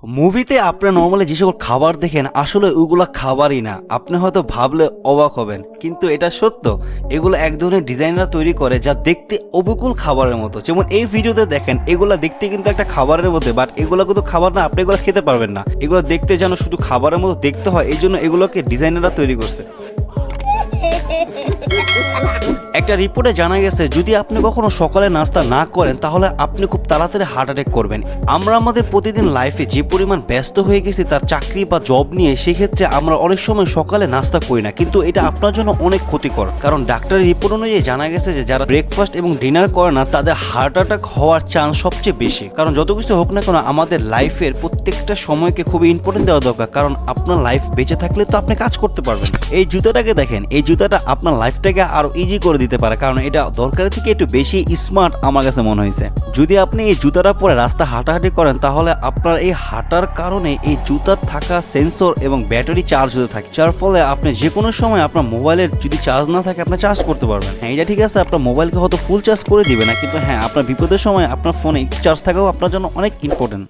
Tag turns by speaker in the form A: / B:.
A: মুভিতে আপনারা নর্মালি যে সকল খাবার দেখেন আসলে ওইগুলো খাবারই না। আপনি হয়তো ভাবলে অবাক হবেন, কিন্তু এটা সত্য। এগুলো এক ধরনের ডিজাইনার তৈরি করে যা দেখতে অবিকল খাবারের মতো। যেমন এই ভিডিওতে দেখেন, এগুলো দেখতে কিন্তু একটা খাবারের মতো, বাট এগুলো কিন্তু খাবার না, আপনি এগুলো খেতে পারবেন না। এগুলো দেখতে যেন শুধু খাবারের মতো দেখতে হয়, এই জন্য এগুলোকে ডিজাইনাররা তৈরি করছে। একটা রিপোর্টে জানা গেছে যদি আপনি কখনো সকালে নাস্তা না করেন তাহলে আপনি খুব তাড়াতাড়ি হার্ট অ্যাটাক করবেন। আমরা আমাদের প্রতিদিন লাইফে যে পরিমাণ ব্যস্ত হয়ে গেছি তার চাকরি বা জব নিয়ে, সেক্ষেত্রে আমরা অনেক সময় সকালে নাস্তা করি না, কিন্তু এটা আপনার জন্য অনেক ক্ষতিকর। কারণ ডাক্তারের রিপোর্ট অনুযায়ী জানা গেছে যে যারা ব্রেকফাস্ট এবং ডিনার করে না তাদের হার্ট অ্যাটাক হওয়ার চান্স সবচেয়ে বেশি। কারণ যত কিছু হোক না কেন আমাদের লাইফের প্রত্যেকটা সময়কে খুবই ইম্পর্টেন্ট দেওয়া দরকার, কারণ আপনার লাইফ বেঁচে থাকলে তো আপনি কাজ করতে পারবেন। এই জুতাটাকে দেখেন, এই জুতাটা আপনার লাইফটাকে আরো ইজি করে দিতে পারে, কারণ এটা দরকারের থেকে একটু বেশি স্মার্ট আমার কাছে মনে হয়েছে। যদি আপনি এই জুতাটা পরে রাস্তা হাঁটাহাঁটি করেন তাহলে আপনার এই হাঁটার কারণে এই জুতার থাকা সেন্সর এবং ব্যাটারি চার্জ হতে থাকে, যার ফলে আপনি যে কোনো সময় আপনার মোবাইলের যদি চার্জ না থাকে আপনি চার্জ করতে পারবেন। হ্যাঁ, এটা ঠিক আছে, আপনার মোবাইলকে হয়তো ফুল চার্জ করে দিবে না, কিন্তু হ্যাঁ, আপনার বিপদের সময় আপনার ফোনে চার্জ থাকাও আপনার জন্য অনেক ইম্পর্টেন্ট।